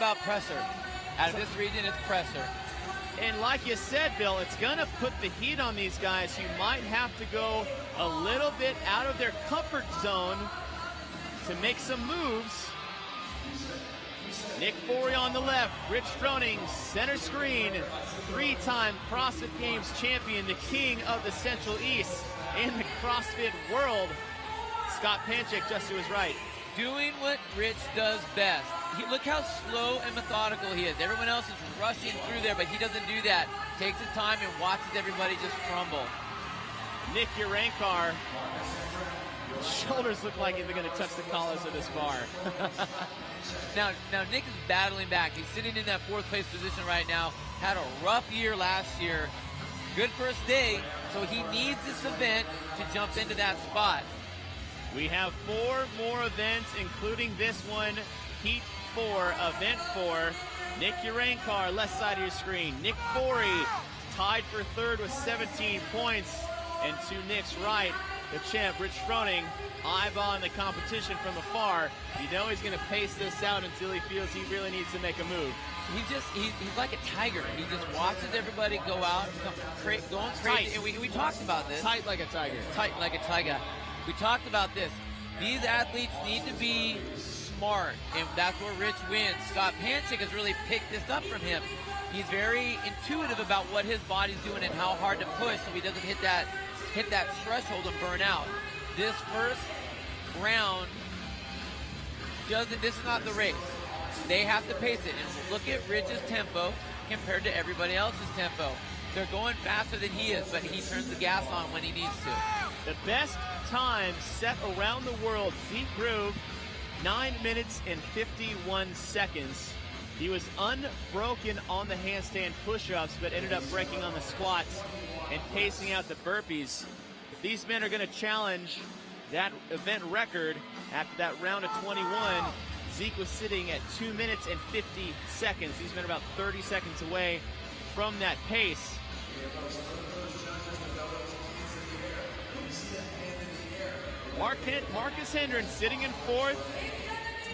about pressure. Out of this region, it's pressure. And like you said, Bill, it's going to put the heat on these guys. You might have to go a little bit out of their comfort zone to make some moves. Nick Forey on the left, Rich Froning, center screen, 3-time CrossFit Games champion, the king of the Central East in the CrossFit world. Scott Panchik just to his right. Doing what Rich does best. Look how slow and methodical he is. Everyone else is rushing through there, but he doesn't do that. Takes his time and watches everybody just crumble. Nick Urankar, shoulders look like they're going to touch the collars of this bar. Now Nick is battling back. He's sitting in that 4th place position right now. Had a rough year last year. Good first day, so he needs this event to jump into that spot. We have 4 more events, including this one, Heat 4, Event 4. Nick Urankar, left side of your screen. Nick Forey, tied for 3rd with 17 points. And to Nick's right, the champ, Rich Froning, eyeballing the competition from afar. You know he's going to pace this out until he feels he really needs to make a move. He's like a tiger. He just watches everybody go out, going crazy. And we talked about this. Tight like a tiger. Tight like a tiger. We talked about this. These athletes need to be smart, and that's where Rich wins. Scott Panchik has really picked this up from him. He's very intuitive about what his body's doing and how hard to push so he doesn't hit that threshold and burn out. This first round this is not the race. They have to pace it. And look at Rich's tempo compared to everybody else's tempo. They're going faster than he is, but he turns the gas on when he needs to. The best time set around the world, Zeke Groove, 9 minutes and 51 seconds. He was unbroken on the handstand push-ups, but ended up breaking on the squats and pacing out the burpees. If these men are going to challenge that event record after that round of 21, Zeke was sitting at 2 minutes and 50 seconds. He's been about 30 seconds away from that pace. Marcus Hendren sitting in 4th.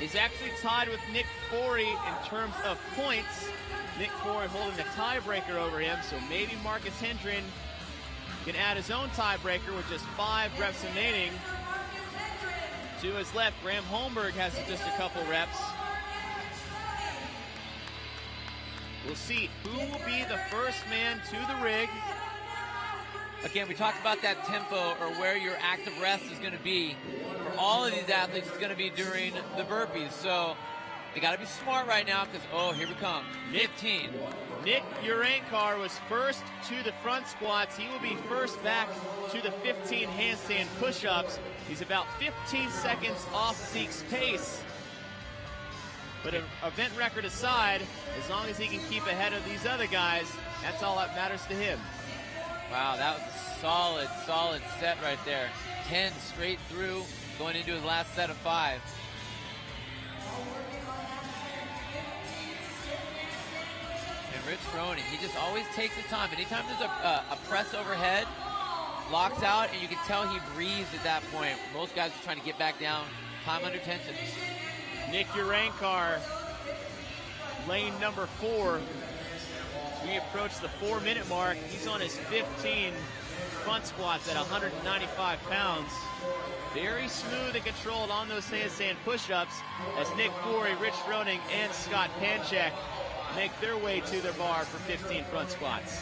He's actually tied with Nick Forey in terms of points. Nick Forey holding the tiebreaker over him, so maybe Marcus Hendren can add his own tiebreaker with just 5 reps remaining. To his left, Graham Holmberg has just a couple reps. We'll see who will be the first man to the rig. Again, we talked about that tempo or where your active rest is going to be. For all of these athletes, it's going to be during the burpees. So they got to be smart right now because, here we come. 15. Nick Urankar was first to the front squats. He will be first back to the 15 handstand push-ups. He's about 15 seconds off Zeke's pace. But an event record aside, as long as he can keep ahead of these other guys, that's all that matters to him. Wow, that was a solid set right there. 10 straight through, going into his last set of 5. And Rich Froning, he just always takes his time. Anytime there's a press overhead, locks out, and you can tell he breathes at that point. Most guys are trying to get back down, time under tension. Nick Urankar, lane number 4. We approach the 4-minute mark. He's on his 15 front squats at 195 pounds. Very smooth and controlled on those handstand push-ups as Nick Forey, Rich Froning, and Scott Panchik make their way to their bar for 15 front squats.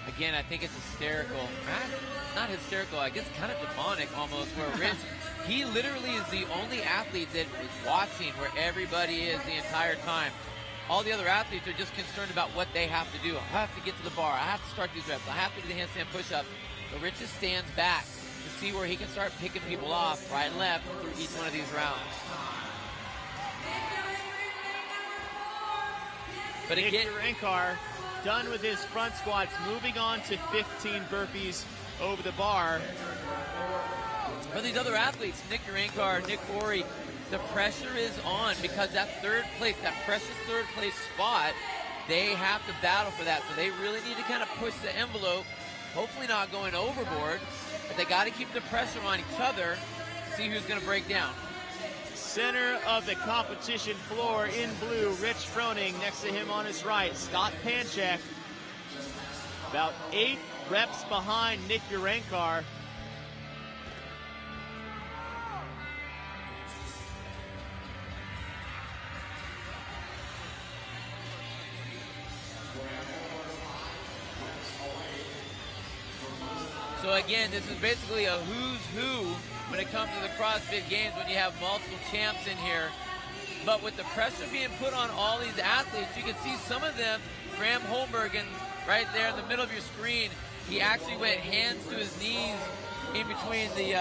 Again, I think it's hysterical. Not hysterical, I guess kind of demonic almost, where Rich, he literally is the only athlete that is watching where everybody is the entire time. All the other athletes are just concerned about what they have to do. I have to get to the bar. I have to start these reps. I have to do the handstand push-ups. But Rich just stands back to see where he can start picking people off right and left through each one of these rounds. But again, Nick Urankar done with his front squats, moving on to 15 burpees over the bar. For these other athletes, Nick Urankar, Nick Forey, the pressure is on because that third place, that precious third place spot, they have to battle for that. So they really need to kind of push the envelope, hopefully not going overboard, but they got to keep the pressure on each other to see who's going to break down. Center of the competition floor in blue, Rich Froning. Next to him on his right, Scott Panchek. About 8 reps behind Nick Urankar. So again, this is basically a who's who when it comes to the CrossFit Games when you have multiple champs in here. But with the pressure being put on all these athletes, you can see some of them, Graham Holmberg, and right there in the middle of your screen, he actually went hands to his knees in between the,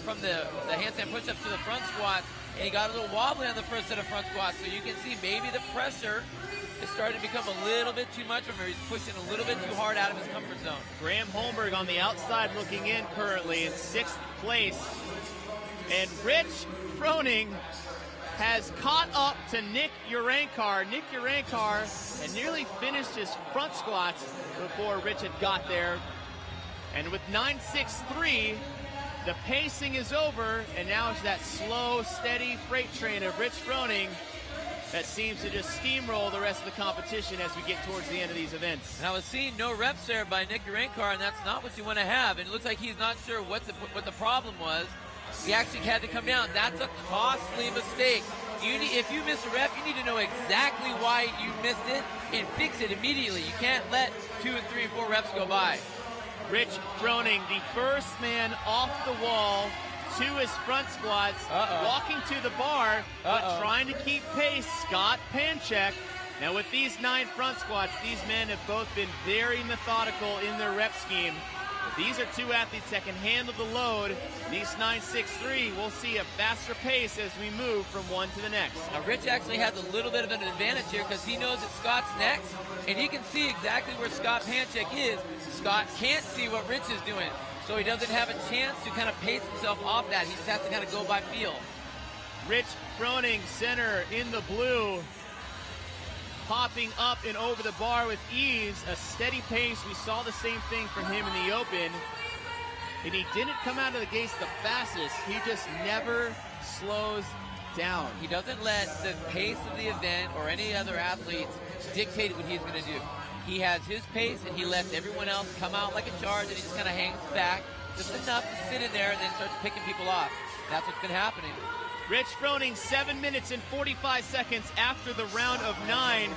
from the handstand push-ups to the front squats, and he got a little wobbly on the first set of front squats. So you can see maybe the pressure is starting to become a little bit too much for him. He's pushing a little bit too hard out of his comfort zone. Graham Holmberg on the outside looking in currently in 6th place. And Rich Froning has caught up to Nick Urankar. Nick Urankar had nearly finished his front squats before Rich had got there. And with 9.63, the pacing is over, and now it's that slow, steady freight train of Rich Froning that seems to just steamroll the rest of the competition as we get towards the end of these events. And I was seeing no reps there by Nick Urankar, and that's not what you want to have. And it looks like he's not sure what the problem was. He actually had to come down. That's a costly mistake. If you miss a rep, you need to know exactly why you missed it and fix it immediately. You can't let 2 and 3 and 4 reps go by. Rich Froning, the first man off the wall to his front squats, walking to the bar, but trying to keep pace, Scott Panchek. Now with these 9 front squats, these men have both been very methodical in their rep scheme. But these are 2 athletes that can handle the load. These 9.63, we'll see a faster pace as we move from one to the next. Now Rich actually has a little bit of an advantage here because he knows that Scott's next, and he can see exactly where Scott Panchek is. Scott can't see what Rich is doing, so he doesn't have a chance to kind of pace himself off that. He just has to kind of go by feel. Rich Froning, center in the blue, popping up and over the bar with ease, a steady pace. We saw the same thing from him in the open, and he didn't come out of the gates the fastest. He just never slows down. He doesn't let the pace of the event or any other athletes dictate what he's going to do. He has his pace, and he lets everyone else come out like a charge, and he just kind of hangs back just enough to sit in there and then starts picking people off. That's what's been happening. Rich Froning, 7 minutes and 45 seconds after the round of 9,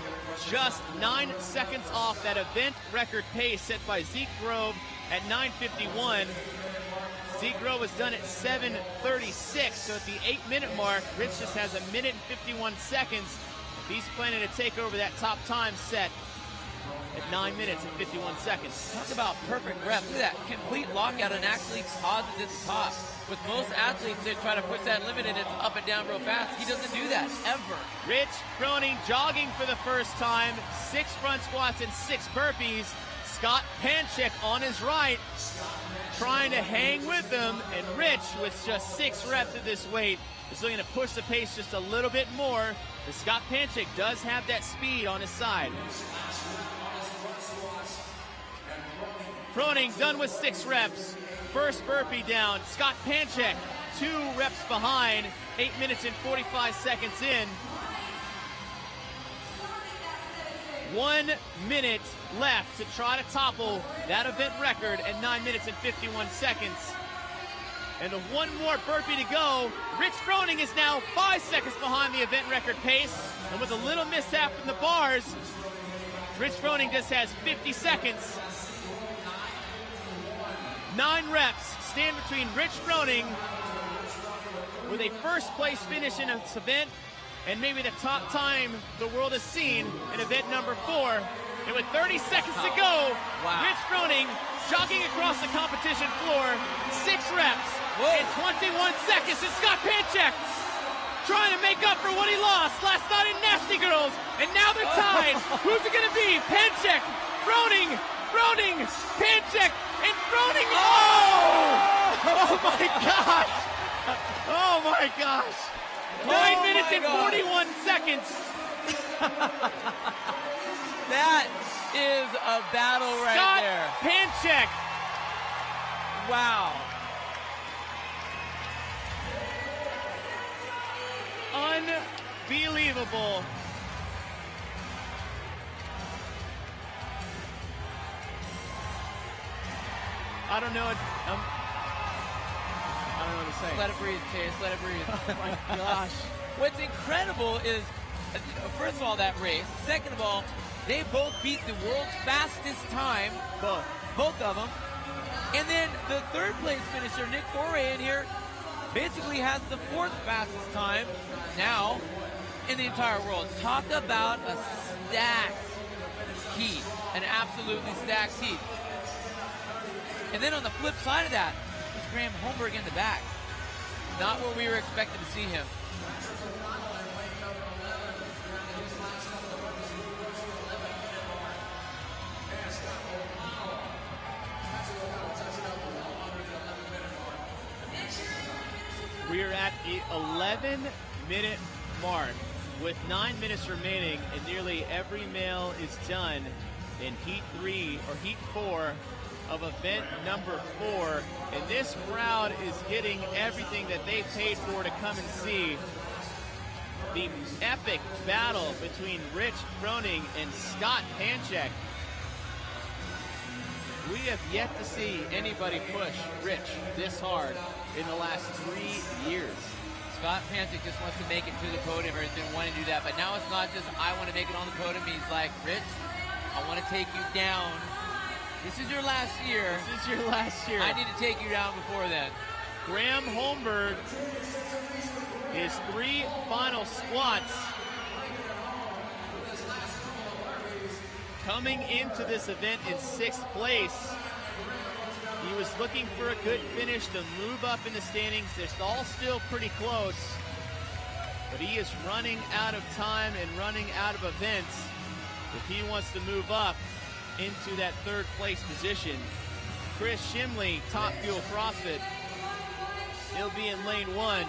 just 9 seconds off that event record pace set by Zeke Grove at 9:51. Zeke Grove was done at 7:36, so at the 8-minute mark, Rich just has 1 minute and 51 seconds. If he's planning to take over that top time set at 9 minutes and 51 seconds. Talk about perfect rep. Look at that complete lockout and actually pauses at the top. With most athletes, they try to push that limit and it's up and down real fast. He doesn't do that, ever. Rich Froning jogging for the first time, 6 front squats and 6 burpees. Scott Panchek on his right, trying to hang with them, and Rich, with just 6 reps at this weight, is looking to push the pace just a little bit more. But Scott Panchek does have that speed on his side. Froning done with 6 reps. First burpee down. Scott Panchek, 2 reps behind, 8 minutes and 45 seconds in. 1 minute left to try to topple that event record at 9 minutes and 51 seconds. And with 1 more burpee to go, Rich Froning is now 5 seconds behind the event record pace. And with a little mishap in the bars, Rich Froning just has 50 seconds. 9 reps stand between Rich Froning with a first place finish in this event and maybe the top time the world has seen in event number 4. And with 30 seconds to go, Rich Froning jogging across the competition floor, 6 reps in 21 seconds. And Scott Panchek trying to make up for what he lost last night in Nasty Girls. And now they're tied. Who's it going to be? Panchek, Froning, Panchek, and Froning. Oh my gosh! Oh my gosh! 9 minutes and 41 seconds. That is a battle right there. Scott Panchek. Wow. unbelievable. I don't know what to say. Let it breathe, Chase. Let it breathe. Oh my gosh. What's incredible is, first of all, that race. Second of all, they both beat the world's fastest time. Both of them. And then the third place finisher, Nick Foray, in here, basically has the fourth fastest time now in the entire world. Talk about a stacked heat. An absolutely stacked heat. And then on the flip side of that, was Graham Holmberg in the back. Not where we were expected to see him. We are at the 11-minute mark with 9 minutes remaining, and nearly every male is done in Heat 3 or Heat 4 of event number 4. And this crowd is getting everything that they paid for to come and see the epic battle between Rich Froning and Scott Panchek. We have yet to see anybody push Rich this hard in the last 3 years. Scott Panchek just wants to make it to the podium, or didn't want to do that. But now it's not just, I want to make it on the podium. He's like, Rich, I want to take you down. This is your last year. This is your last year. I need to take you down before then. Graham Holmberg, his 3 final squats. Coming into this event in 6th place. He was looking for a good finish to move up in the standings. It's all still pretty close. But he is running out of time and running out of events if he wants to move up into that 3rd place position. Chris Shimley, Top Fuel CrossFit. He'll be in lane 1.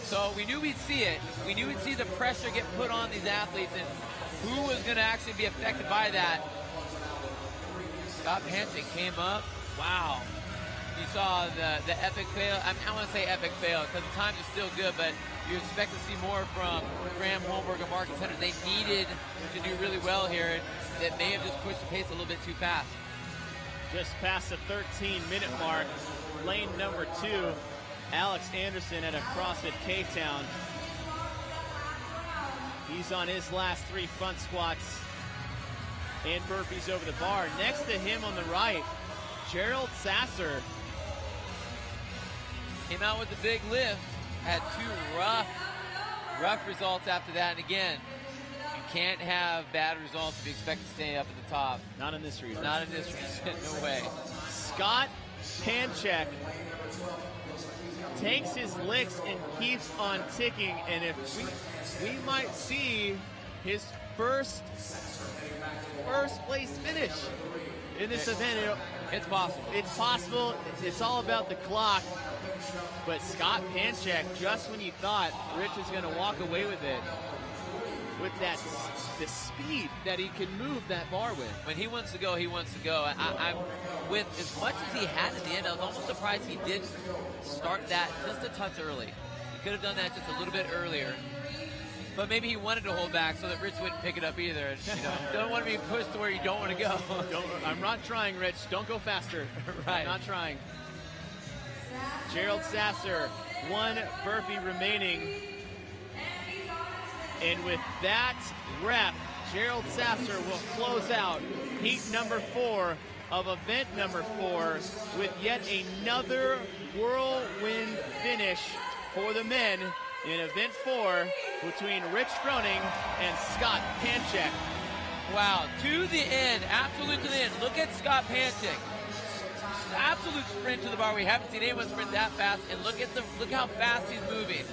So we knew we'd see it. We knew we'd see the pressure get put on these athletes and who was going to actually be affected by that. Scott Panchek came up. Wow. You saw the epic fail. I want to say epic fail because the time is still good, but you expect to see more from Graham Holmberg and Marcus Hunter. They needed to do really well here. That may have just pushed the pace a little bit too fast. Just past the 13-minute mark, lane number 2. Alex Anderson at a CrossFit K-Town. He's on his last 3 front squats and burpees over the bar. Next to him on the right, Gerald Sasser. Came out with the big lift, had 2 rough results after that. And again, you can't have bad results if you expect to stay up at the top. Not in this region. Not in this region, no way. Scott Panchek takes his licks and keeps on ticking, and if we might see his first place finish in this event. It's possible. It's possible. It's all about the clock. But Scott Panchek, just when you thought Rich is going to walk away with it, with the speed that he can move that bar with. When he wants to go, he wants to go. I'm with as much as he had at the end, I was almost surprised he didn't start that just a touch early. He could have done that just a little bit earlier. But maybe he wanted to hold back so that Rich wouldn't pick it up either. You know, don't want to be pushed to where you don't want to go. I'm not trying, Rich. Don't go faster. Right. I'm not trying. Gerald Sasser, 1 burpee remaining. And with that rep, Gerald Sasser will close out heat number 4 of event number 4 with yet another whirlwind finish for the men in event 4 between Rich Froning and Scott Panchek. Wow, to the end, absolute to the end. Look at Scott Panchek. Absolute sprint to the bar. We haven't seen anyone sprint that fast, and look how fast he's moving.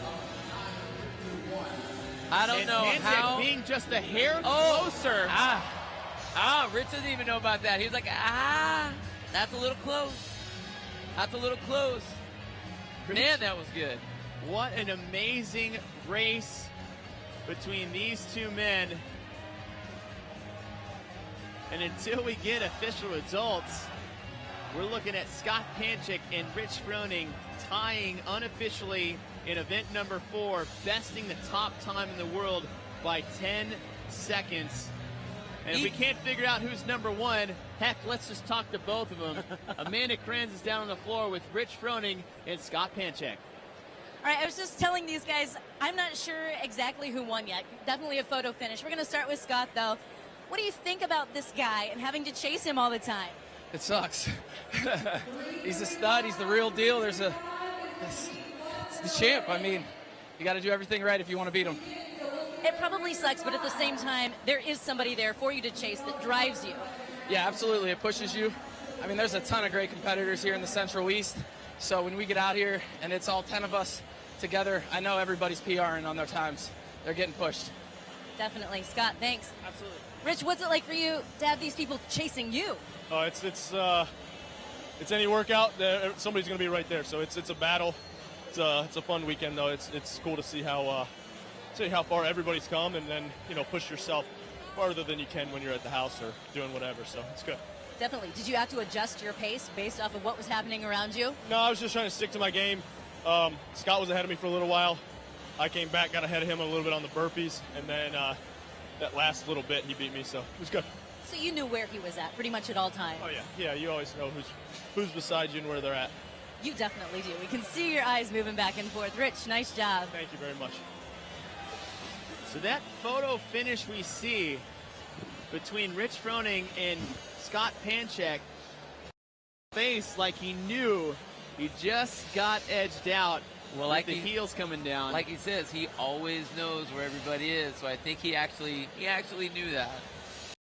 I don't know Panchek how. Being just a hair closer. Rich doesn't even know about that. He was like, That's a little close. That's a little close. Man, that was good. What an amazing race between these two men. And until we get official results, we're looking at Scott Panchik and Rich Froning tying unofficially in event number 4, besting the top time in the world by 10 seconds. And if we can't figure out who's number 1, heck, let's just talk to both of them. Amanda Krenz is down on the floor with Rich Froning and Scott Panchik. All right, I was just telling these guys, I'm not sure exactly who won yet. Definitely a photo finish. We're going to start with Scott, though. What do you think about this guy and having to chase him all the time? It sucks. He's a stud. He's the real deal. It's the champ. I mean, you got to do everything right if you want to beat him. It probably sucks, but at the same time, there is somebody there for you to chase that drives you. Yeah, absolutely. It pushes you. I mean, there's a ton of great competitors here in the Central East. So when we get out here and it's all 10 of us together, I know everybody's PRing on their times. They're getting pushed. Definitely. Scott, thanks. Absolutely. Rich, what's it like for you to have these people chasing you? Oh, it's any workout. Somebody's going to be right there. So it's a battle. It's a fun weekend though. It's cool to see how far everybody's come, and then push yourself farther than you can when you're at the house or doing whatever. So it's good. Definitely. Did you have to adjust your pace based off of what was happening around you? No, I was just trying to stick to my game. Scott was ahead of me for a little while. I came back, got ahead of him a little bit on the burpees, and then that last little bit he beat me. So it was good. So you knew where he was at pretty much at all times. Oh yeah. You always know who's beside you and where they're at. You definitely do. We can see your eyes moving back and forth. Rich, nice job. Thank you very much. So that photo finish we see between Rich Froning and Scott Panchik, face like he knew he just got edged out. Well, with like the heels coming down. Like he says, he always knows where everybody is. So I think he actually knew that.